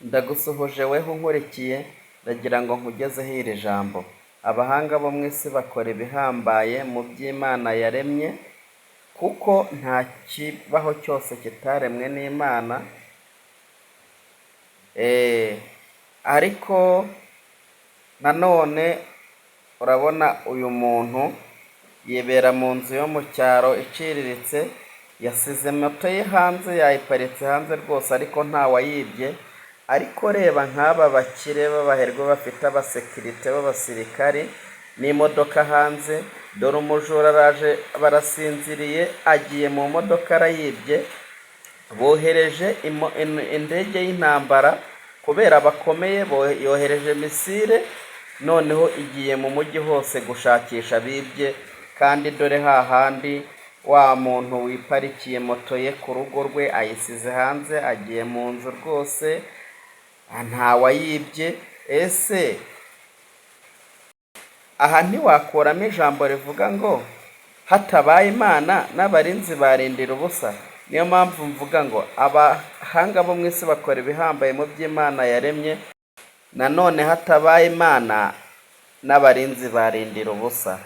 Ndagusuhuje weho unkurikiye, ndagira ngo nkugezeho iri jambo. Abahanga bo mu isi bakora ibihambaye mu by'Imana yaremye, kuko nta kibaho cyose kitaremwe n'Imana. Ariko nanone urabona uyu muntu yibera mu nzu yo mu cyaro iciriritse, yasize moto ye hanze, yayiparitse hanze rwose, ariko ntawayibye. Ariko reba nk'aba bakire b'abaherwe bafite abasekirite b'abasirikari n'imodoka hanze, dore umujura araje, barasinziriye, agiye mu modoka arayibye. Bohereje indege y'intambara kubera bakomeye, yohereje misile, noneho igiye mu mujyi hose gushakisha abibye. Kandi dore hahandi wa muntu wiparikiye moto ye ku rugo rwe ayisize hanze, agiye mu nzu rwose, ntawayibye. Ese aha ntiwakuramo ijambo rivuga ngo hatabaye Imana n'abarinzi barindira ubusa? Niyo mpamvu mvuga ngo abahanga bo mu isi bakora ibihambaye mu by'Imana yaremye, nanone hatabaye Imana n'abarinzi barindira ubusa.